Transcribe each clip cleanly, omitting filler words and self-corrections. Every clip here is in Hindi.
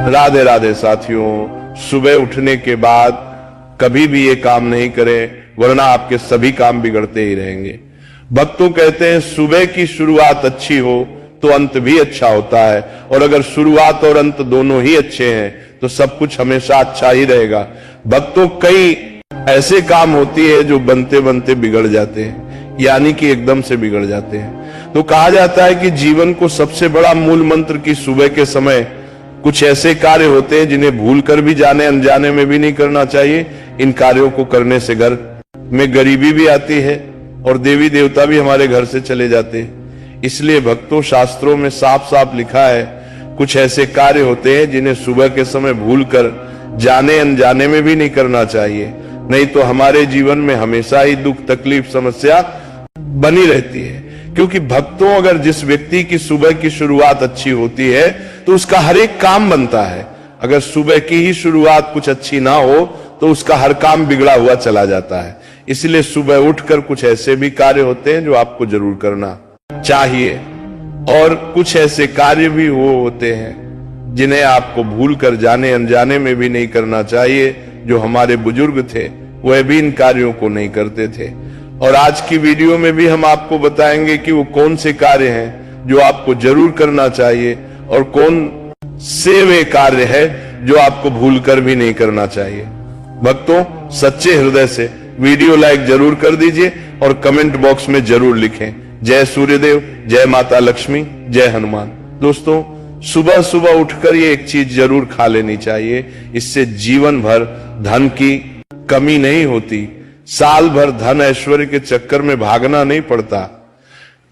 राधे राधे साथियों, सुबह उठने के बाद कभी भी ये काम नहीं करें, वरना आपके सभी काम बिगड़ते ही रहेंगे। भक्तों कहते हैं सुबह की शुरुआत अच्छी हो तो अंत भी अच्छा होता है, और अगर शुरुआत और अंत दोनों ही अच्छे हैं तो सब कुछ हमेशा अच्छा ही रहेगा। भक्तों, कई ऐसे काम होती है जो बनते बनते बिगड़ जाते हैं, यानी कि एकदम से बिगड़ जाते हैं। तो कहा जाता है कि जीवन को सबसे बड़ा मूल मंत्र की सुबह के समय कुछ ऐसे कार्य होते हैं जिन्हें भूल कर भी जाने अनजाने में भी नहीं करना चाहिए। इन कार्यों को करने से घर में गरीबी भी आती है और देवी देवता भी हमारे घर से चले जाते हैं। इसलिए भक्तों, शास्त्रों में साफ साफ लिखा है कुछ ऐसे कार्य होते हैं जिन्हें सुबह के समय भूल कर जाने अनजाने में भी नहीं करना चाहिए, नहीं तो हमारे जीवन में हमेशा ही दुख तकलीफ समस्या बनी रहती है। क्योंकि भक्तों, अगर जिस व्यक्ति की सुबह की शुरुआत अच्छी होती है तो उसका हर एक काम बनता है। अगर सुबह की ही शुरुआत कुछ अच्छी ना हो तो उसका हर काम बिगड़ा हुआ चला जाता है। इसलिए सुबह उठकर कुछ ऐसे भी कार्य होते हैं जो आपको जरूर करना चाहिए, और कुछ ऐसे कार्य भी वो होते हैं जिन्हें आपको भूल कर जाने अनजाने में भी नहीं करना चाहिए। जो हमारे बुजुर्ग थे वह भी इन कार्यों को नहीं करते थे, और आज की वीडियो में भी हम आपको बताएंगे कि वो कौन से कार्य हैं जो आपको जरूर करना चाहिए और कौन से वे कार्य है जो आपको भूल कर भी नहीं करना चाहिए। भक्तों, सच्चे हृदय से वीडियो लाइक जरूर कर दीजिए और कमेंट बॉक्स में जरूर लिखें जय सूर्यदेव, जय माता लक्ष्मी, जय हनुमान। दोस्तों, सुबह सुबह उठकर ये एक चीज जरूर खा लेनी चाहिए, इससे जीवन भर धन की कमी नहीं होती, साल भर धन ऐश्वर्य के चक्कर में भागना नहीं पड़ता।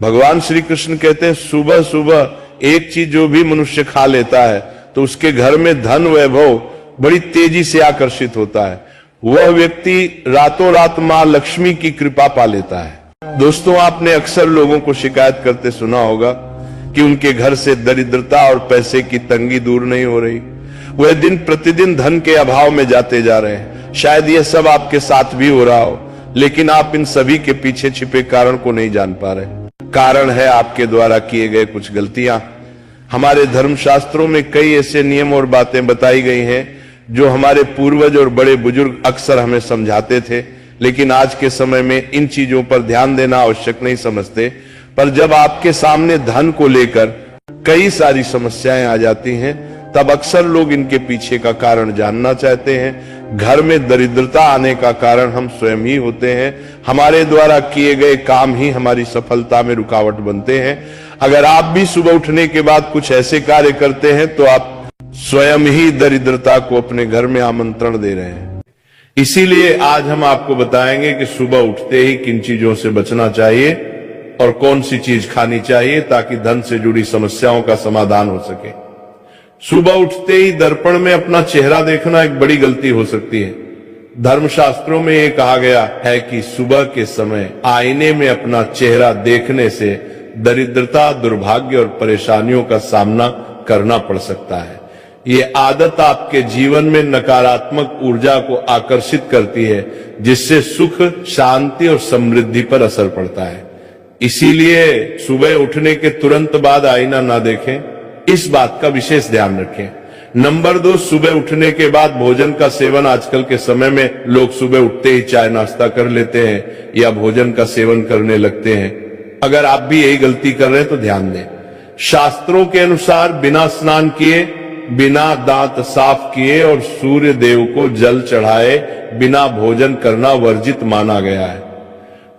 भगवान श्री कृष्ण कहते हैं सुबह सुबह एक चीज जो भी मनुष्य खा लेता है तो उसके घर में धन वैभव बड़ी तेजी से आकर्षित होता है। वह व्यक्ति रातों रात मां लक्ष्मी की कृपा पा लेता है। दोस्तों, आपने अक्सर लोगों को शिकायत करते सुना होगा कि उनके घर से दरिद्रता और पैसे की तंगी दूर नहीं हो रही, वह दिन प्रतिदिन धन के अभाव में जाते जा रहे हैं। शायद यह सब आपके साथ भी हो रहा हो, लेकिन आप इन सभी के पीछे छिपे कारण को नहीं जान पा रहे। कारण है आपके द्वारा किए गए कुछ गलतियां। हमारे धर्मशास्त्रों में कई ऐसे नियम और बातें बताई गई हैं जो हमारे पूर्वज और बड़े बुजुर्ग अक्सर हमें समझाते थे, लेकिन आज के समय में इन चीजों पर ध्यान देना आवश्यक नहीं समझते। पर जब आपके सामने धन को लेकर कई सारी समस्याएं आ जाती हैं, तब अक्सर लोग इनके पीछे का कारण जानना चाहते हैं। घर में दरिद्रता आने का कारण हम स्वयं ही होते हैं। हमारे द्वारा किए गए काम ही हमारी सफलता में रुकावट बनते हैं। अगर आप भी सुबह उठने के बाद कुछ ऐसे कार्य करते हैं तो आप स्वयं ही दरिद्रता को अपने घर में आमंत्रण दे रहे हैं। इसीलिए आज हम आपको बताएंगे कि सुबह उठते ही किन चीजों से बचना चाहिए और कौन सी चीज खानी चाहिए ताकि धन से जुड़ी समस्याओं का समाधान हो सके। सुबह उठते ही दर्पण में अपना चेहरा देखना एक बड़ी गलती हो सकती है। धर्मशास्त्रों में यह कहा गया है कि सुबह के समय आईने में अपना चेहरा देखने से दरिद्रता, दुर्भाग्य और परेशानियों का सामना करना पड़ सकता है। ये आदत आपके जीवन में नकारात्मक ऊर्जा को आकर्षित करती है, जिससे सुख, शांति और समृद्धि पर असर पड़ता है। इसीलिए सुबह उठने के तुरंत बाद आईना ना देखें, इस बात का विशेष ध्यान रखें। नंबर 2, सुबह उठने के बाद भोजन का सेवन। आजकल के समय में लोग सुबह उठते ही चाय नाश्ता कर लेते हैं या भोजन का सेवन करने लगते हैं। अगर आप भी यही गलती कर रहे हैं तो ध्यान दें। शास्त्रों के अनुसार बिना स्नान किए, बिना दांत साफ किए और सूर्य देव को जल चढ़ाए बिना भोजन करना वर्जित माना गया है।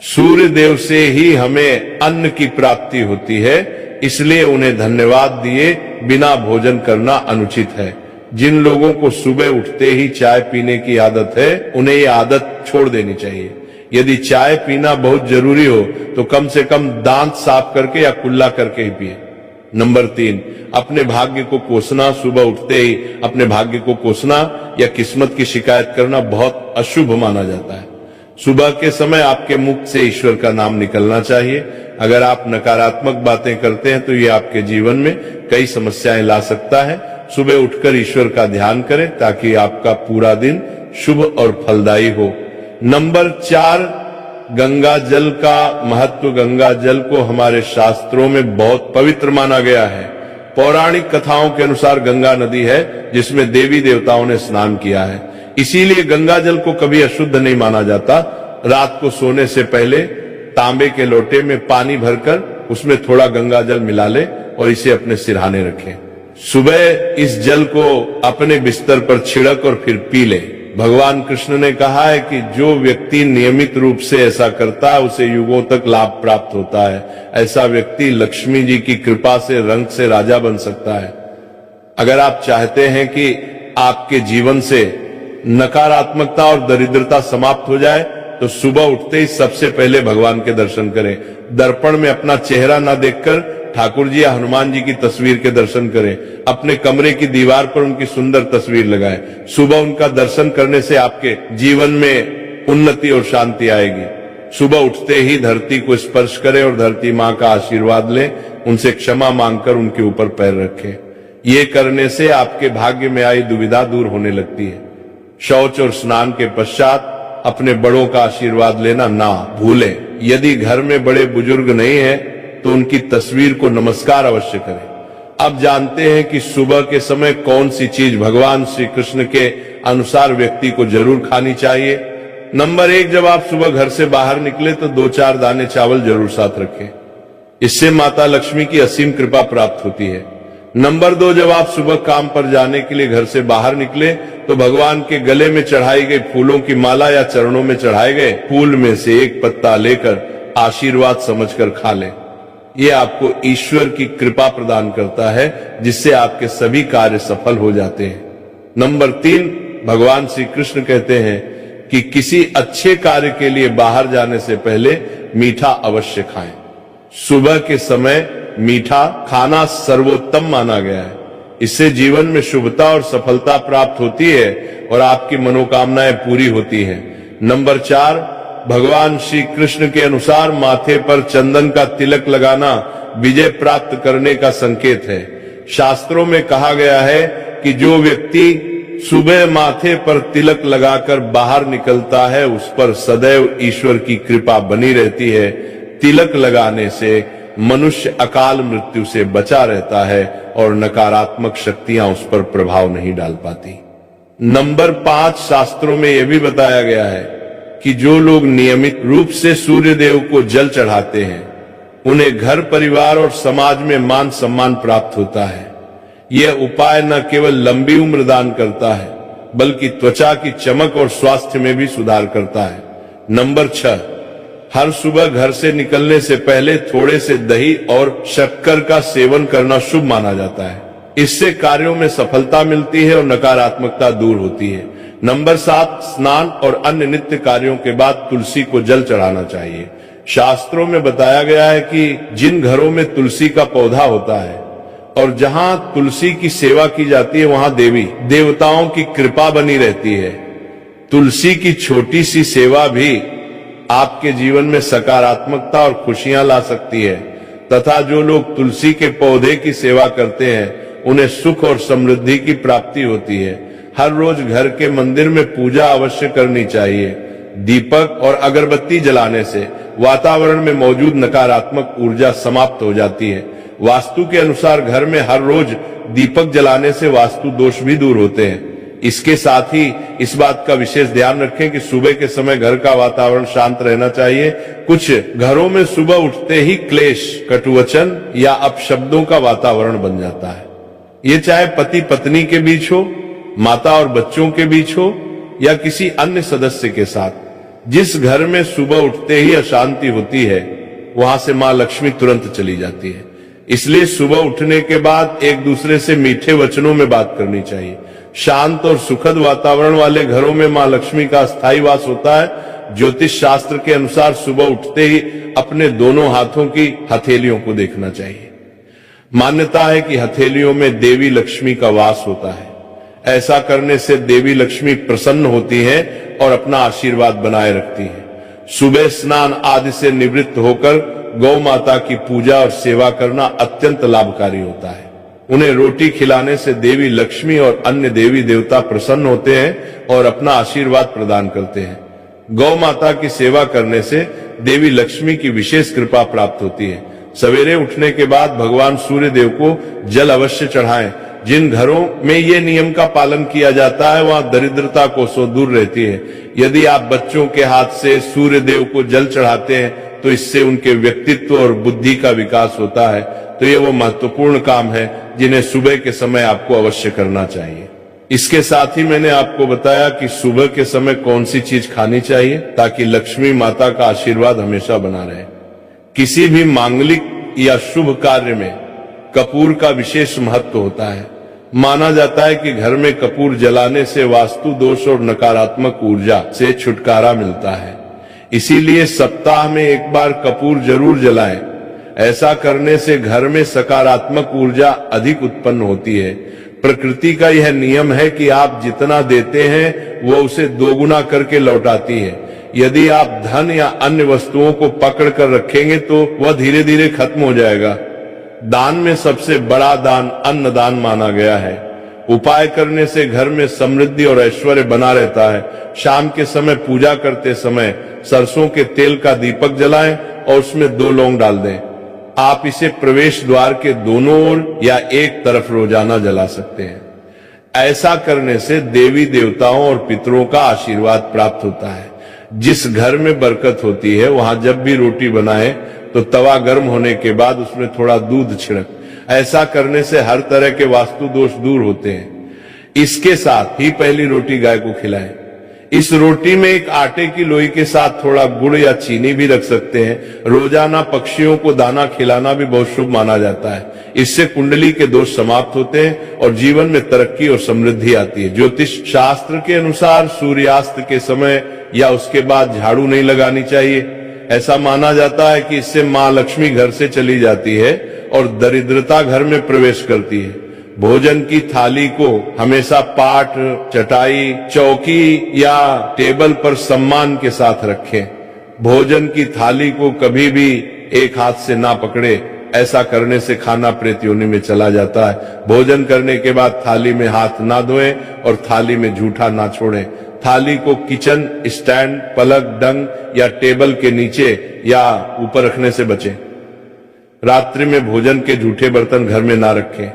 सूर्य देव से ही हमें अन्न की प्राप्ति होती है, इसलिए उन्हें धन्यवाद दिए बिना भोजन करना अनुचित है। जिन लोगों को सुबह उठते ही चाय पीने की आदत है, उन्हें ये आदत छोड़ देनी चाहिए। यदि चाय पीना बहुत जरूरी हो तो कम से कम दांत साफ करके या कुल्ला करके ही पिए। नंबर 3, अपने भाग्य को कोसना। सुबह उठते ही अपने भाग्य को कोसना या किस्मत की शिकायत करना बहुत अशुभ माना जाता है। सुबह के समय आपके मुख से ईश्वर का नाम निकलना चाहिए। अगर आप नकारात्मक बातें करते हैं तो ये आपके जीवन में कई समस्याएं ला सकता है। सुबह उठकर ईश्वर का ध्यान करें ताकि आपका पूरा दिन शुभ और फलदायी हो। नंबर 4, गंगा जल का महत्व। गंगा जल को हमारे शास्त्रों में बहुत पवित्र माना गया है। पौराणिक कथाओं के अनुसार गंगा नदी है जिसमें देवी देवताओं ने स्नान किया है। इसीलिए गंगा जल को कभी अशुद्ध नहीं माना जाता। रात को सोने से पहले तांबे के लोटे में पानी भरकर उसमें थोड़ा गंगा जल मिला ले और इसे अपने सिरहाने रखें। सुबह इस जल को अपने बिस्तर पर छिड़क और फिर पी ले। भगवान कृष्ण ने कहा है कि जो व्यक्ति नियमित रूप से ऐसा करता है उसे युगों तक लाभ प्राप्त होता है। ऐसा व्यक्ति लक्ष्मी जी की कृपा से रंग से राजा बन सकता है। अगर आप चाहते हैं कि आपके जीवन से नकारात्मकता और दरिद्रता समाप्त हो जाए तो सुबह उठते ही सबसे पहले भगवान के दर्शन करें। दर्पण में अपना चेहरा ना देखकर ठाकुर जी या हनुमान जी की तस्वीर के दर्शन करें। अपने कमरे की दीवार पर उनकी सुंदर तस्वीर लगाएं। सुबह उनका दर्शन करने से आपके जीवन में उन्नति और शांति आएगी। सुबह उठते ही धरती को स्पर्श करें और धरती मां का आशीर्वाद लें। उनसे क्षमा मांगकर उनके ऊपर पैर रखें। ये करने से आपके भाग्य में आई दुविधा दूर होने लगती है। शौच और स्नान के पश्चात अपने बड़ों का आशीर्वाद लेना ना भूलें। यदि घर में बड़े बुजुर्ग नहीं है तो उनकी तस्वीर को नमस्कार अवश्य करें। अब जानते हैं कि सुबह के समय कौन सी चीज भगवान श्री कृष्ण के अनुसार व्यक्ति को जरूर खानी चाहिए। नंबर 1, जब आप सुबह घर से बाहर निकले तो 2-4 दाने चावल जरूर साथ रखें। इससे माता लक्ष्मी की असीम कृपा प्राप्त होती है। नंबर 2, जब आप सुबह काम पर जाने के लिए घर से बाहर निकले तो भगवान के गले में चढ़ाई गई फूलों की माला या चरणों में चढ़ाए गए फूल में से एक पत्ता लेकर आशीर्वाद समझकर खा लें। ये आपको ईश्वर की कृपा प्रदान करता है जिससे आपके सभी कार्य सफल हो जाते हैं। नंबर 3, भगवान श्री कृष्ण कहते हैं कि किसी अच्छे कार्य के लिए बाहर जाने से पहले मीठा अवश्य खाएं। सुबह के समय मीठा खाना सर्वोत्तम माना गया है। इससे जीवन में शुभता और सफलता प्राप्त होती है और आपकी मनोकामनाएं पूरी होती हैं। नंबर 4, भगवान श्री कृष्ण के अनुसार माथे पर चंदन का तिलक लगाना विजय प्राप्त करने का संकेत है। शास्त्रों में कहा गया है कि जो व्यक्ति सुबह माथे पर तिलक लगाकर बाहर निकलता है उस पर सदैव ईश्वर की कृपा बनी रहती है। तिलक लगाने से मनुष्य अकाल मृत्यु से बचा रहता है और नकारात्मक शक्तियां उस पर प्रभाव नहीं डाल पाती। नंबर 5, शास्त्रों में यह भी बताया गया है कि जो लोग नियमित रूप से सूर्य देव को जल चढ़ाते हैं उन्हें घर परिवार और समाज में मान सम्मान प्राप्त होता है। यह उपाय न केवल लंबी उम्र दान करता है बल्कि त्वचा की चमक और स्वास्थ्य में भी सुधार करता है। नंबर 6, हर सुबह घर से निकलने से पहले थोड़े से दही और शक्कर का सेवन करना शुभ माना जाता है। इससे कार्यों में सफलता मिलती है और नकारात्मकता दूर होती है। नंबर 7, स्नान और अन्य नित्य कार्यों के बाद तुलसी को जल चढ़ाना चाहिए। शास्त्रों में बताया गया है कि जिन घरों में तुलसी का पौधा होता है और जहां तुलसी की सेवा की जाती है वहां देवी देवताओं की कृपा बनी रहती है। तुलसी की छोटी सी सेवा भी आपके जीवन में सकारात्मकता और खुशियां ला सकती है तथा जो लोग तुलसी के पौधे की सेवा करते हैं उन्हें सुख और समृद्धि की प्राप्ति होती है। हर रोज घर के मंदिर में पूजा अवश्य करनी चाहिए। दीपक और अगरबत्ती जलाने से वातावरण में मौजूद नकारात्मक ऊर्जा समाप्त हो जाती है। वास्तु के अनुसार घर में हर रोज दीपक जलाने से वास्तु दोष भी दूर होते हैं। इसके साथ ही इस बात का विशेष ध्यान रखें कि सुबह के समय घर का वातावरण शांत रहना चाहिए। कुछ घरों में सुबह उठते ही क्लेश, कटुवचन या अपशब्दों का वातावरण बन जाता है। ये चाहे पति पत्नी के बीच हो, माता और बच्चों के बीच हो या किसी अन्य सदस्य के साथ। जिस घर में सुबह उठते ही अशांति होती है वहां से मां लक्ष्मी तुरंत चली जाती है। इसलिए सुबह उठने के बाद एक दूसरे से मीठे वचनों में बात करनी चाहिए। शांत और सुखद वातावरण वाले घरों में मां लक्ष्मी का स्थायी वास होता है। ज्योतिष शास्त्र के अनुसार सुबह उठते ही अपने दोनों हाथों की हथेलियों को देखना चाहिए। मान्यता है कि हथेलियों में देवी लक्ष्मी का वास होता है। ऐसा करने से देवी लक्ष्मी प्रसन्न होती हैं और अपना आशीर्वाद बनाए रखती हैं। सुबह स्नान आदि से निवृत्त होकर गौ माता की पूजा और सेवा करना अत्यंत लाभकारी होता है। उन्हें रोटी खिलाने से देवी लक्ष्मी और अन्य देवी देवता प्रसन्न होते हैं और अपना आशीर्वाद प्रदान करते हैं। गौ माता की सेवा करने से देवी लक्ष्मी की विशेष कृपा प्राप्त होती है। सवेरे उठने के बाद भगवान सूर्य देव को जल अवश्य चढ़ाएं। जिन घरों में ये नियम का पालन किया जाता है वहां दरिद्रता कोसों दूर रहती है। यदि आप बच्चों के हाथ से सूर्य देव को जल चढ़ाते हैं तो इससे उनके व्यक्तित्व और बुद्धि का विकास होता है। तो ये वो महत्वपूर्ण काम है जिन्हें सुबह के समय आपको अवश्य करना चाहिए। इसके साथ ही मैंने आपको बताया कि सुबह के समय कौन सी चीज खानी चाहिए ताकि लक्ष्मी माता का आशीर्वाद हमेशा बना रहे। किसी भी मांगलिक या शुभ कार्य में कपूर का विशेष महत्व होता है। माना जाता है कि घर में कपूर जलाने से वास्तु दोष और नकारात्मक ऊर्जा से छुटकारा मिलता है। इसीलिए सप्ताह में एक बार कपूर जरूर जलाएं। ऐसा करने से घर में सकारात्मक ऊर्जा अधिक उत्पन्न होती है। प्रकृति का यह नियम है कि आप जितना देते हैं वो उसे दोगुना करके लौटाती है। यदि आप धन या अन्य वस्तुओं को पकड़ कर रखेंगे तो वह धीरे धीरे खत्म हो जाएगा। दान में सबसे बड़ा दान अन्नदान माना गया है। उपाय करने से घर में समृद्धि और ऐश्वर्य बना रहता है। शाम के समय पूजा करते समय सरसों के तेल का दीपक जलाएं और उसमें 2 लौंग डाल दें। आप इसे प्रवेश द्वार के दोनों ओर या एक तरफ रोजाना जला सकते हैं। ऐसा करने से देवी देवताओं और पितरों का आशीर्वाद प्राप्त होता है। जिस घर में बरकत होती है वहां जब भी रोटी बनाए तो तवा गर्म होने के बाद उसमें थोड़ा दूध छिड़क। ऐसा करने से हर तरह के वास्तु दोष दूर होते हैं। इसके साथ ही पहली रोटी गाय को खिलाएं। इस रोटी में एक आटे की लोई के साथ थोड़ा गुड़ या चीनी भी रख सकते हैं। रोजाना पक्षियों को दाना खिलाना भी बहुत शुभ माना जाता है। इससे कुंडली के दोष समाप्त होते हैं और जीवन में तरक्की और समृद्धि आती है। ज्योतिष शास्त्र के अनुसार सूर्यास्त के समय या उसके बाद झाड़ू नहीं लगानी चाहिए। ऐसा माना जाता है कि इससे मां लक्ष्मी घर से चली जाती है और दरिद्रता घर में प्रवेश करती है। भोजन की थाली को हमेशा पाट, चटाई, चौकी या टेबल पर सम्मान के साथ रखें। भोजन की थाली को कभी भी एक हाथ से ना पकड़े। ऐसा करने से खाना प्रेत योनि में चला जाता है। भोजन करने के बाद थाली में हाथ ना धोएं और थाली में जूठा ना छोड़ें। थाली को किचन स्टैंड, पलक, डंग या टेबल के नीचे या ऊपर रखने से बचें। रात्रि में भोजन के जूठे बर्तन घर में ना रखें।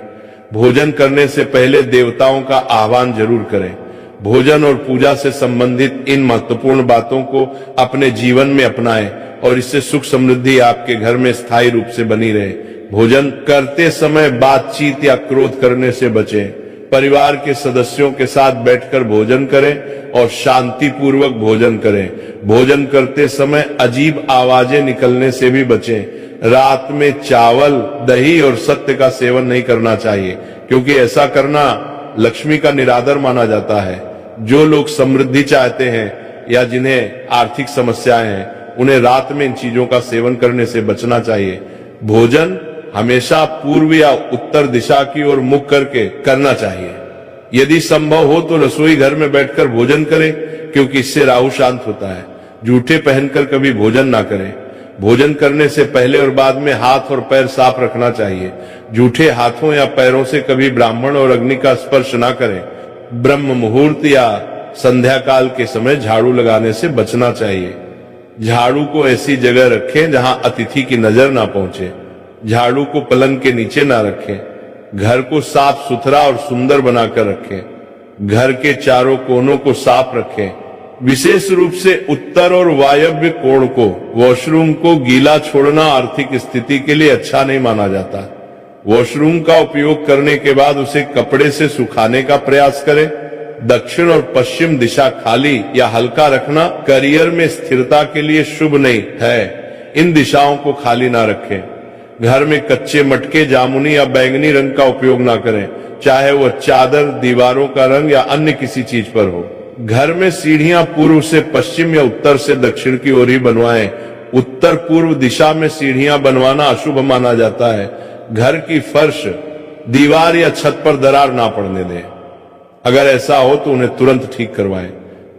भोजन करने से पहले देवताओं का आह्वान जरूर करें। भोजन और पूजा से संबंधित इन महत्वपूर्ण बातों को अपने जीवन में अपनाएं और इससे सुख समृद्धि आपके घर में स्थायी रूप से बनी रहे। भोजन करते समय बातचीत या क्रोध करने से बचें। परिवार के सदस्यों के साथ बैठकर भोजन करें और शांतिपूर्वक भोजन करें। भोजन करते समय अजीब आवाजें निकलने से भी बचें। रात में चावल, दही और सत्य का सेवन नहीं करना चाहिए क्योंकि ऐसा करना लक्ष्मी का निरादर माना जाता है। जो लोग समृद्धि चाहते हैं या जिन्हें आर्थिक समस्याएं हैं उन्हें रात में इन चीजों का सेवन करने से बचना चाहिए। भोजन हमेशा पूर्व या उत्तर दिशा की ओर मुख करके करना चाहिए। यदि संभव हो तो रसोई घर में बैठकर भोजन करें क्योंकि इससे राहु शांत होता है। जूठे पहनकर कभी भोजन ना करें। भोजन करने से पहले और बाद में हाथ और पैर साफ रखना चाहिए। जूठे हाथों या पैरों से कभी ब्राह्मण और अग्नि का स्पर्श ना करें। ब्रह्म मुहूर्त या संध्या काल के समय झाड़ू लगाने से बचना चाहिए। झाड़ू को ऐसी जगह रखें जहां अतिथि की नजर ना पहुंचे। झाड़ू को पलंग के नीचे ना रखें। घर को साफ सुथरा और सुंदर बनाकर रखें। घर के चारों कोनों को साफ रखें। विशेष रूप से उत्तर और वायव्य कोण को, वॉशरूम को गीला छोड़ना आर्थिक स्थिति के लिए अच्छा नहीं माना जाता। वॉशरूम का उपयोग करने के बाद उसे कपड़े से सुखाने का प्रयास करें। दक्षिण और पश्चिम दिशा खाली या हल्का रखना करियर में स्थिरता के लिए शुभ नहीं है। इन दिशाओं को खाली ना रखें। घर में कच्चे मटके, जामुनी या बैंगनी रंग का उपयोग ना करें, चाहे वह चादर, दीवारों का रंग या अन्य किसी चीज पर हो। घर में सीढ़ियां पूर्व से पश्चिम या उत्तर से दक्षिण की ओर ही बनवाएं। उत्तर पूर्व दिशा में सीढ़ियां बनवाना अशुभ माना जाता है। घर की फर्श, दीवार या छत पर दरार ना पड़ने दें। अगर ऐसा हो तो उन्हें तुरंत ठीक करवाएं।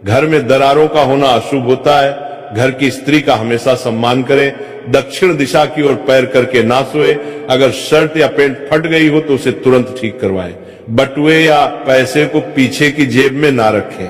घर में दरारों का होना अशुभ होता है। घर की स्त्री का हमेशा सम्मान करें। दक्षिण दिशा की ओर पैर करके ना सोए। अगर शर्ट या पैंट फट गई हो तो उसे तुरंत ठीक करवाएं। बटुए या पैसे को पीछे की जेब में ना रखें।